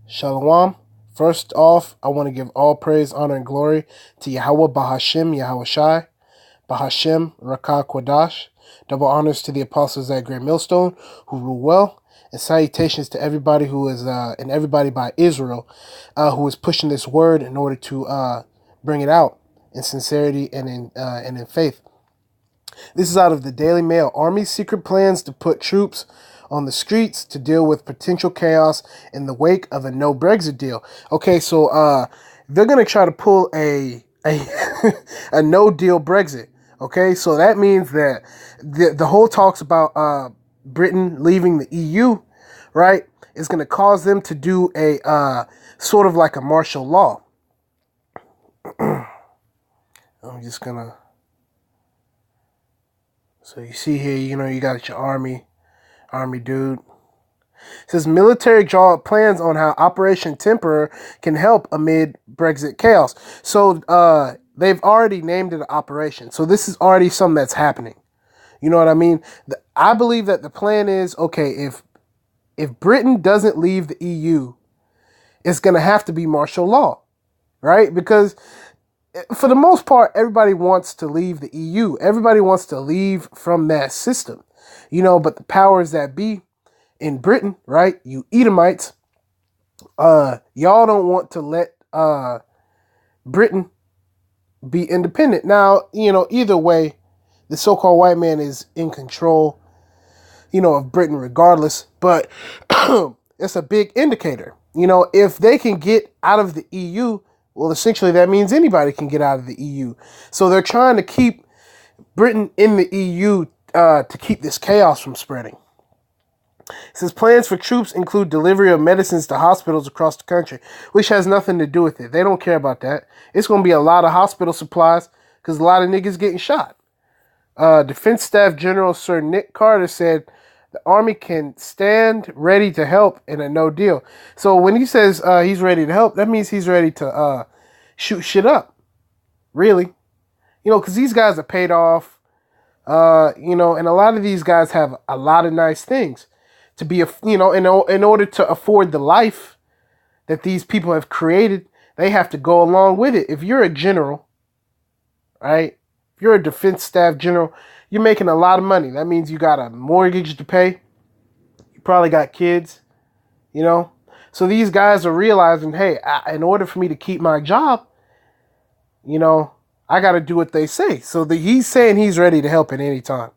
Shalom. First off, I want to give all praise, honor, and glory to Yahweh Bahashim, Yahweh Shai, Bahashim, Rakah Kwadash. Double honors to the apostles at Great Millstone who rule well, and salutations to everybody who is, and everybody by Israel who is pushing this word in order to bring it out in sincerity and in faith. This is out of the Daily Mail. Army's secret plans to put troops on the streets to deal with potential chaos in the wake of a no Brexit deal. Okay, so they're gonna try to pull a a no deal Brexit. Okay, so that means that the whole talks about Britain leaving the EU, right, is gonna cause them to do a sort of like a martial law. I'm just gonna. So you see here, you got your army dude. It says military draw up plans on how Operation Temperer can help amid Brexit chaos. So they've already named it an operation. So this is already something that's happening. You know what I mean? I believe that the plan is, okay, if Britain doesn't leave the EU, it's going to have to be martial law, right? Because for the most part, everybody wants to leave the EU. Everybody wants to leave from that system, but the powers that be in Britain, right? You Edomites, y'all don't want to let Britain be independent. Now, either way, the so-called white man is in control, of Britain regardless, but it's a big indicator. If they can get out of the EU, well, essentially that means anybody can get out of the EU. So they're trying to keep Britain in the EU to keep this chaos from spreading. It says plans for troops include delivery of medicines to hospitals across the country, which has nothing to do with it. They don't care about that. It's going to be a lot of hospital supplies because a lot of niggas getting shot. Defense Staff General Sir Nick Carter said the Army can stand ready to help in a no deal. So when he says he's ready to help, that means he's ready to shoot shit up. Really. Because these guys are paid off. And a lot of these guys have a lot of nice things to be, in order to afford the life that these people have created, they have to go along with it. If you're a general, right? If you're a defense staff general, you're making a lot of money. That means you got a mortgage to pay. You probably got kids, So these guys are realizing, hey, in order for me to keep my job, I got to do what they say. So he's saying he's ready to help at any time,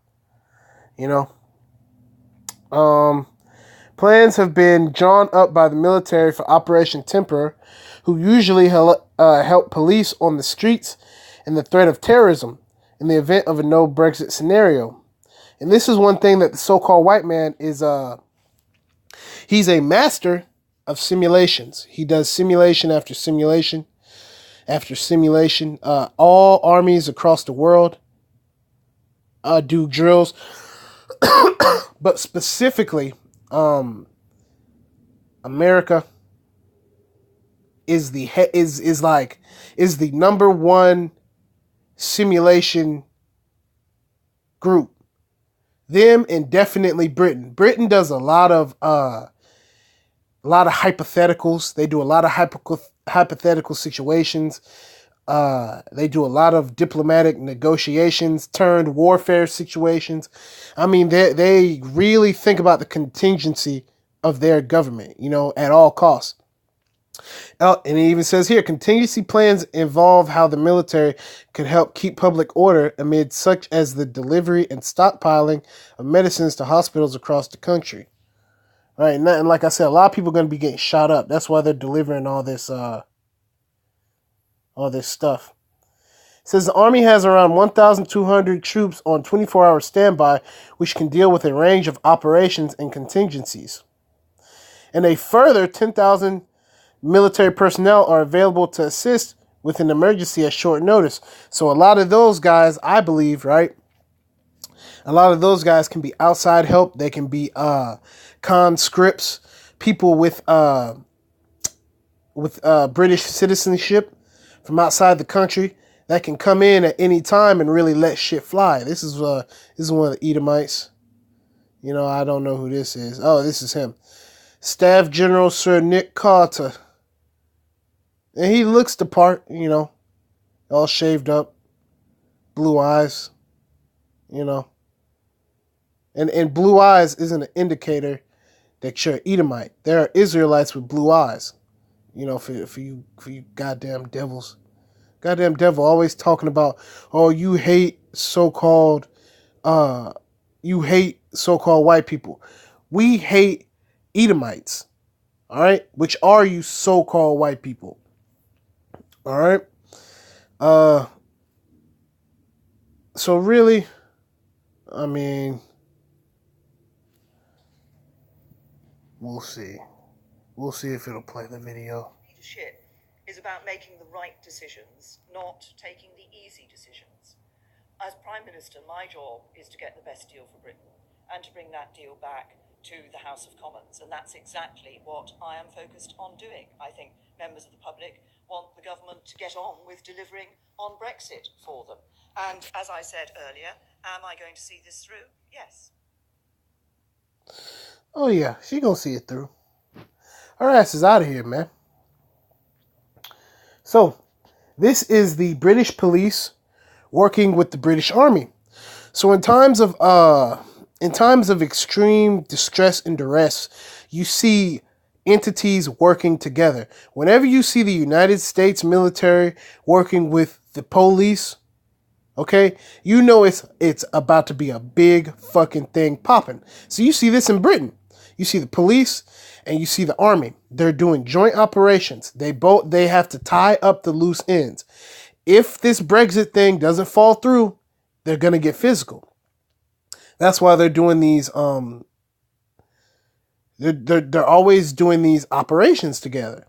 Plans have been drawn up by the military for Operation Temperer, who usually help police on the streets and the threat of terrorism in the event of a no Brexit scenario. And this is one thing that the so-called white man is, he's a master of simulations. He does simulation after simulation after simulation. All armies across the world do drills, but specifically, America is the number one simulation group. Them and definitely Britain. Britain does a lot of hypotheticals. They do a lot of hypothetical situations. They do a lot of diplomatic negotiations turned warfare situations. I mean, they really think about the contingency of their government, at all costs. And it even says here, contingency plans involve how the military could help keep public order amid such as the delivery and stockpiling of medicines to hospitals across the country. All right, and like I said, a lot of people are going to be getting shot up. That's why they're delivering all this stuff. It says the Army has around 1,200 troops on 24-hour standby, which can deal with a range of operations and contingencies. And a further 10,000 military personnel are available to assist with an emergency at short notice. So a lot of those guys, I believe, right? A lot of those guys can be outside help. They can be conscripts, people with British citizenship from outside the country that can come in at any time and really let shit fly. This is one of the Edomites. I don't know who this is. Oh, this is him. Staff General Sir Nick Carter. And he looks the part, all shaved up, blue eyes, And blue eyes isn't an indicator that you're Edomite. There are Israelites with blue eyes. For you goddamn devils. Goddamn devil always talking about, oh, you hate so-called white people. We hate Edomites. All right? Which are you so-called white people? All right? So really, I mean, we'll see. We'll see if it'll play the video. Leadership is about making the right decisions, not taking the easy decisions. As Prime Minister, my job is to get the best deal for Britain and to bring that deal back to the House of Commons. And that's exactly what I am focused on doing. I think members of the public want the government to get on with delivering on Brexit for them. And as I said earlier, am I going to see this through? Yes. Oh, yeah, she gonna see it through. Her ass is out of here, man. So, this is the British police working with the British Army. So, in times of extreme distress and duress, you see entities working together. Whenever you see the United States military working with the police, okay, you know it's about to be a big fucking thing popping. So you see this in Britain. You see the police and you see the army. They're doing joint operations. They have to tie up the loose ends. If this Brexit thing doesn't fall through, they're going to get physical. That's why they're doing these they're always doing these operations together,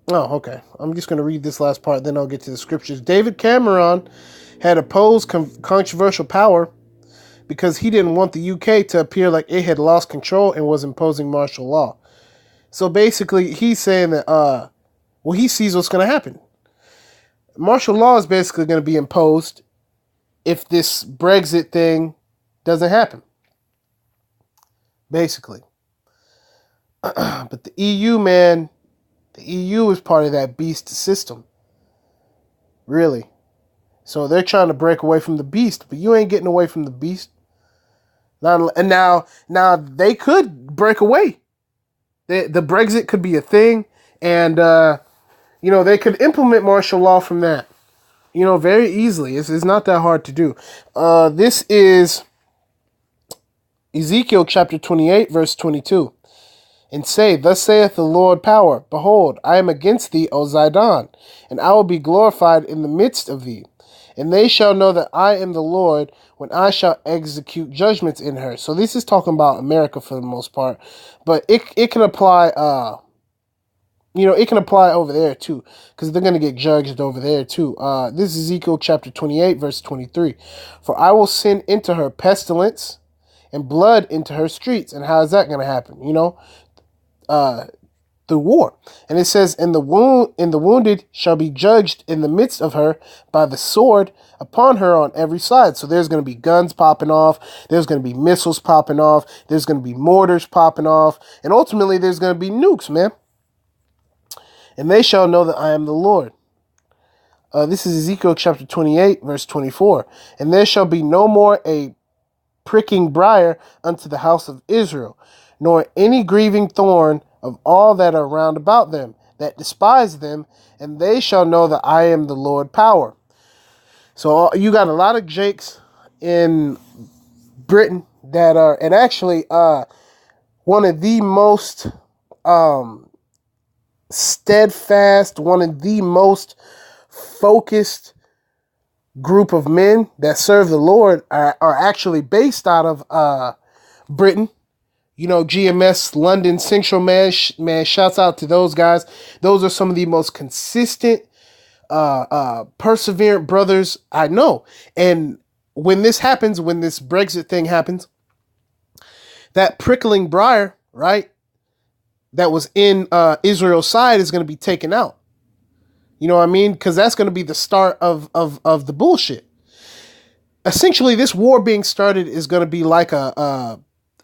Oh, okay. I'm just going to read this last part, then I'll get to the scriptures. David Cameron had opposed controversial power because he didn't want the UK to appear like it had lost control and was imposing martial law. So basically, he's saying that, he sees what's going to happen. Martial law is basically going to be imposed if this Brexit thing doesn't happen. Basically. But the EU, man, the EU is part of that beast system. Really. So they're trying to break away from the beast, but you ain't getting away from the beast. Now they could break away. The Brexit could be a thing, and they could implement martial law from that. Very easily. It's not that hard to do. This is Ezekiel chapter 28, verse 22. And say, thus saith the Lord power, behold, I am against thee, O Zidon, and I will be glorified in the midst of thee. And they shall know that I am the Lord when I shall execute judgments in her. So this is talking about America for the most part, but it can apply, it can apply over there too, because they're going to get judged over there too. This is Ezekiel chapter 28, verse 23. For I will send into her pestilence and blood into her streets. And how is that going to happen? The war. And it says, and the wounded shall be judged in the midst of her by the sword upon her on every side. So there's going to be guns popping off. There's going to be missiles popping off. There's going to be mortars popping off. And ultimately there's going to be nukes, man. And they shall know that I am the Lord. This is Ezekiel chapter 28, verse 24. And there shall be no more a pricking briar unto the house of Israel, nor any grieving thorn of all that are round about them, that despise them, and they shall know that I am the Lord power. So you got a lot of Jakes in Britain that are, and actually one of the most steadfast, one of the most focused group of men that serve the Lord are actually based out of Britain. GMS London Central, man, shouts out to those guys. Those are some of the most consistent, perseverant brothers I know. And when this happens, when this Brexit thing happens, that prickling briar, right, that was in Israel's side is going to be taken out. You know what I mean? Because that's going to be the start of the bullshit. essentially this war being started is going to be like a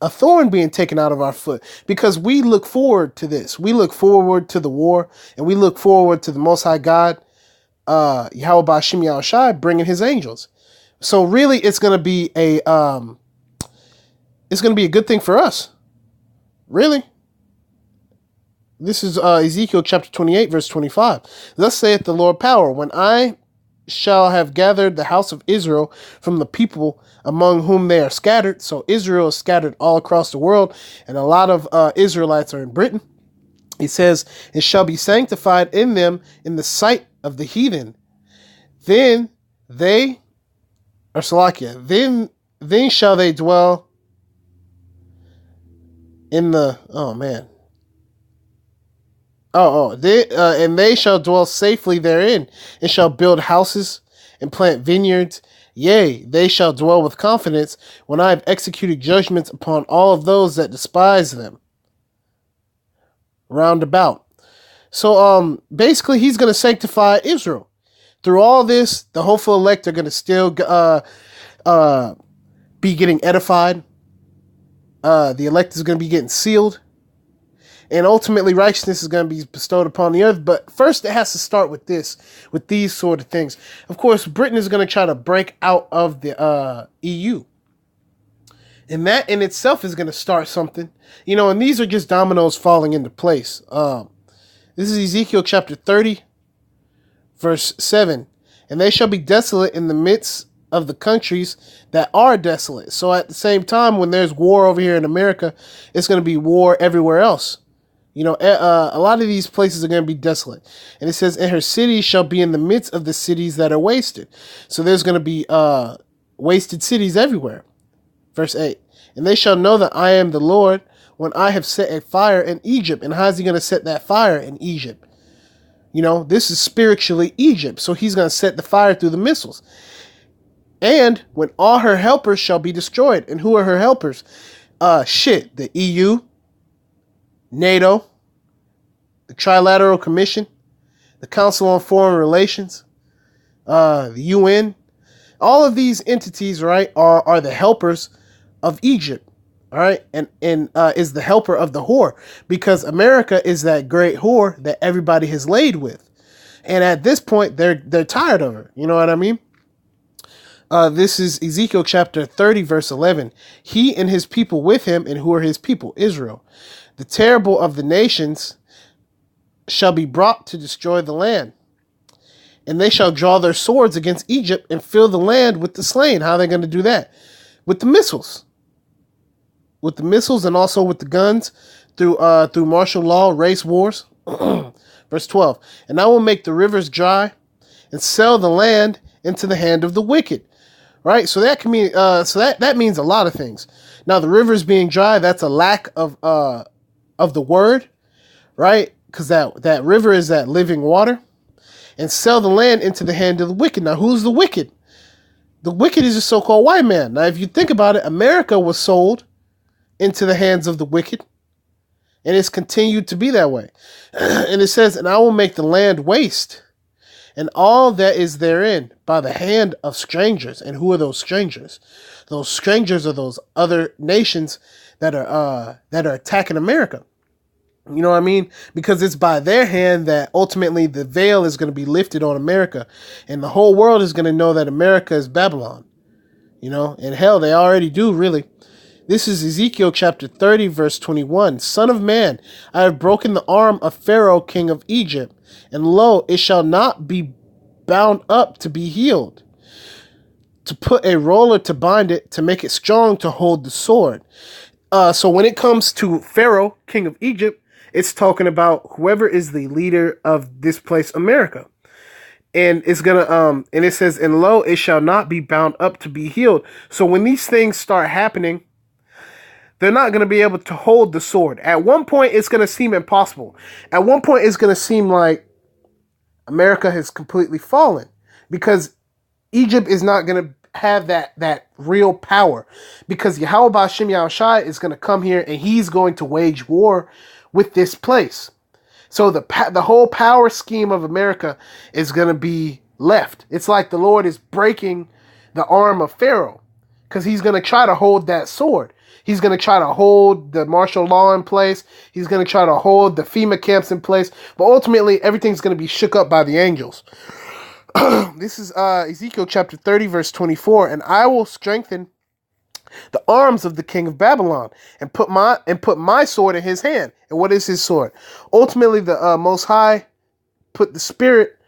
thorn being taken out of our foot, because we look forward to this. We look forward to the war, and we look forward to the Most High God, Yahweh Bashim Yahushai, bringing his angels. So really, it's going to be a good thing for us. Really. This is Ezekiel chapter 28, verse 25. Thus saith the Lord power, when I shall have gathered the house of Israel from the people among whom they are scattered. So Israel is scattered all across the world, and a lot of Israelites are in Britain. He says, it shall be sanctified in them in the sight of the heathen. Then they, or Salakia, then shall they dwell in the, and they shall dwell safely therein, and shall build houses and plant vineyards. Yea, they shall dwell with confidence when I have executed judgments upon all of those that despise them. Round about. So, basically, he's going to sanctify Israel. Through all this, the hopeful elect are going to still be getting edified. The elect is going to be getting sealed. And ultimately, righteousness is going to be bestowed upon the earth. But first, it has to start with these sort of things. Of course, Britain is going to try to break out of the EU. And that in itself is going to start something. And these are just dominoes falling into place. This is Ezekiel chapter 30, verse 7. And they shall be desolate in the midst of the countries that are desolate. So at the same time, when there's war over here in America, it's going to be war everywhere else. A lot of these places are going to be desolate. And it says, and her cities shall be in the midst of the cities that are wasted. So there's going to be wasted cities everywhere. Verse 8. And they shall know that I am the Lord when I have set a fire in Egypt. And how's he going to set that fire in Egypt? This is spiritually Egypt. So he's going to set the fire through the missiles. And when all her helpers shall be destroyed. And who are her helpers? The EU, NATO, the Trilateral Commission, the Council on Foreign Relations, the UN. All of these entities, right, are the helpers of Egypt, all right, and is the helper of the whore, because America is that great whore that everybody has laid with, and at this point they're tired of her. You know what I mean? This is Ezekiel chapter 30, verse 11. He and his people with him, and who are his people? Israel. The terrible of the nations shall be brought to destroy the land. And they shall draw their swords against Egypt and fill the land with the slain. How are they going to do that? With the missiles. With the missiles and also with the guns through martial law, race wars. Verse 12. And I will make the rivers dry and sell the land into the hand of the wicked. Right? So that can mean that means a lot of things. Now the rivers being dry, that's a lack of the word, right? Because that river is that living water. And sell the land into the hand of the wicked. Now, who's the wicked? The wicked is the so-called white man. Now, if you think about it, America was sold into the hands of the wicked. And it's continued to be that way. And it says, and I will make the land waste, and all that is therein, by the hand of strangers. And who are those strangers? Those strangers are those other nations that are attacking America. You know what I mean? Because it's by their hand that ultimately the veil is going to be lifted on America. And the whole world is going to know that America is Babylon. And hell, they already do, really. This is Ezekiel chapter 30, verse 21. Son of man, I have broken the arm of Pharaoh, king of Egypt. And lo, it shall not be bound up to be healed. To put a roller to bind it, to make it strong to hold the sword. So when it comes to Pharaoh, king of Egypt, it's talking about whoever is the leader of this place, America. And it's going to, and it says, and lo, it shall not be bound up to be healed. So when these things start happening, they're not going to be able to hold the sword. At one point, it's going to seem impossible. At one point, it's going to seem like America has completely fallen, because Egypt is not going to have that real power, because Yahweh Bashim Yahushai is going to come here and he's going to wage war with this place. So the whole power scheme of America is going to be left. It's like the Lord is breaking the arm of Pharaoh, because he's going to try to hold that sword. He's going to try to hold the martial law in place. He's going to try to hold the FEMA camps in place. But ultimately, everything's going to be shook up by the angels. This is Ezekiel chapter 30, verse 24. And I will strengthen the arms of the king of Babylon and put my sword in his hand. And what is his sword? Ultimately, the Most High put the spirit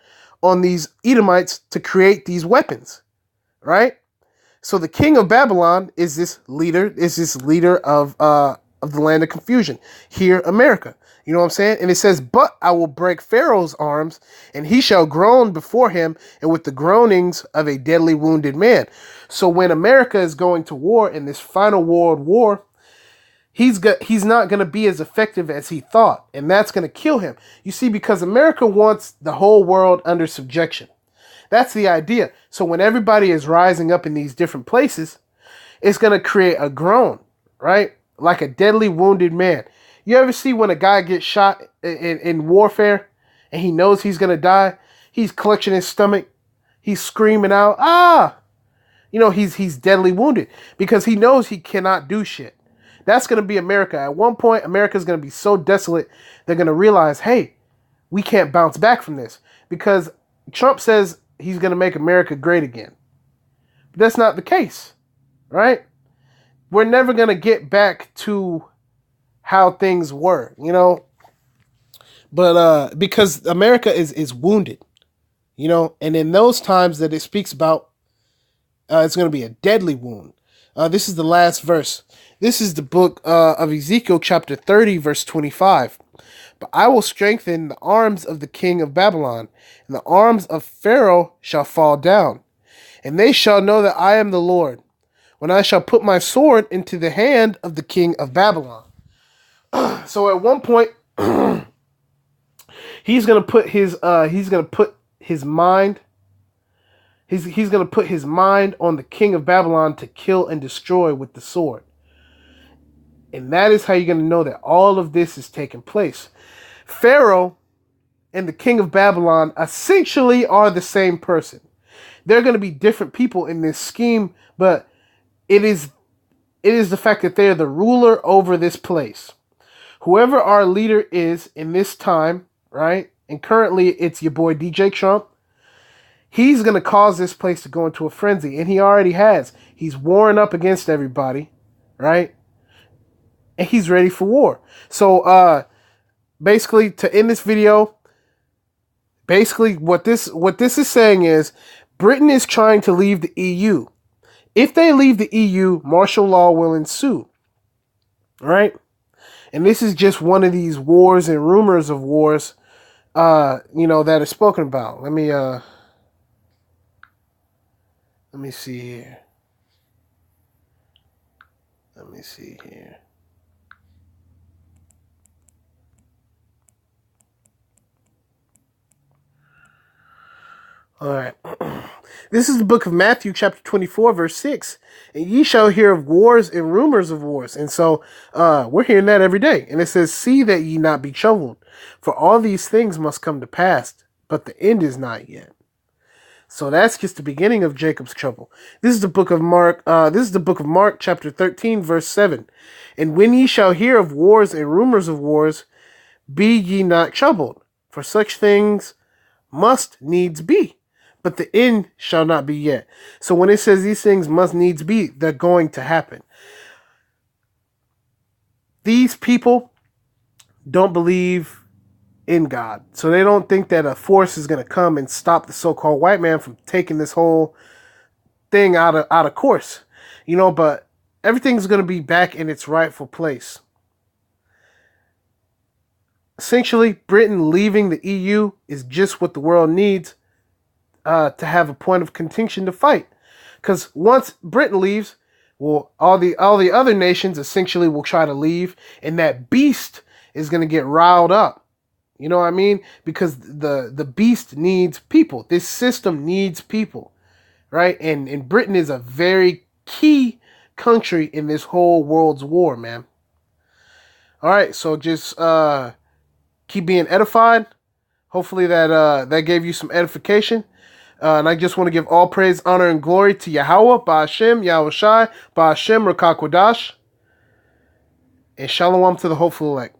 on these Edomites to create these weapons, right? So the king of Babylon is this leader of the land of confusion, here America. You know what I'm saying? And it says, but I will break Pharaoh's arms, and he shall groan before him, and with the groanings of a deadly wounded man. So when America is going to war in this final world war, he's not going to be as effective as he thought, and that's going to kill him. You see, because America wants the whole world under subjection. That's the idea. So when everybody is rising up in these different places, it's going to create a groan, right? Like a deadly wounded man. You ever see when a guy gets shot in warfare and he knows he's going to die? He's clutching his stomach. He's screaming out, ah! You know, he's deadly wounded because he knows he cannot do shit. That's going to be America. At one point, America's going to be so desolate, they're going to realize, hey, we can't bounce back from this. Because Trump says he's going to make America great again. But that's not the case, right? We're never going to get back to how things were, you know? But because America is wounded, you know? And in those times that it speaks about, it's going to be a deadly wound. This is the last verse. This is the book of Ezekiel chapter 30, verse 25. But I will strengthen the arms of the king of Babylon, and the arms of Pharaoh shall fall down. And they shall know that I am the Lord, when I shall put my sword into the hand of the king of Babylon. So at one point, he's gonna put his mind on the king of Babylon to kill and destroy with the sword. And that is how you're going to know that all of this is taking place. Pharaoh and the king of Babylon essentially are the same person. They're going to be different people in this scheme, but it is the fact that they're the ruler over this place. Whoever our leader is in this time, right? And currently it's your boy DJ Trump. He's going to cause this place to go into a frenzy, and he already has. He's warring up against everybody, right? And he's ready for war. So basically, to end this video, basically what this is saying is Britain is trying to leave the EU. If they leave the EU, martial law will ensue, right? And this is just one of these wars and rumors of wars, that are spoken about. Let me see here. Let me see here. All right. This is the book of Matthew, chapter 24, verse 6. And ye shall hear of wars and rumors of wars. And so we're hearing that every day. And it says, see that ye not be troubled, for all these things must come to pass, but the end is not yet. So that's just the beginning of Jacob's trouble. This is the book of Mark. Chapter 13, verse 7. And when ye shall hear of wars and rumors of wars, be ye not troubled, for such things must needs be, but the end shall not be yet. So when it says these things must needs be, they're going to happen. These people don't believe in God. So they don't think that a force is going to come and stop the so-called white man from taking this whole thing out of course. But everything's going to be back in its rightful place. Essentially, Britain leaving the EU is just what the world needs to have a point of contention to fight. Because once Britain leaves, well, all the other nations essentially will try to leave, and that beast is going to get riled up. You know what I mean? Because the beast needs people. This system needs people, right? And Britain is a very key country in this whole world's war, man. All right, so just keep being edified. Hopefully that gave you some edification. And I just want to give all praise, honor, and glory to Yahweh, Ba'ashem, Yahushai, Ba'ashem, Rakakwadash, and Shalom to the hopeful elect.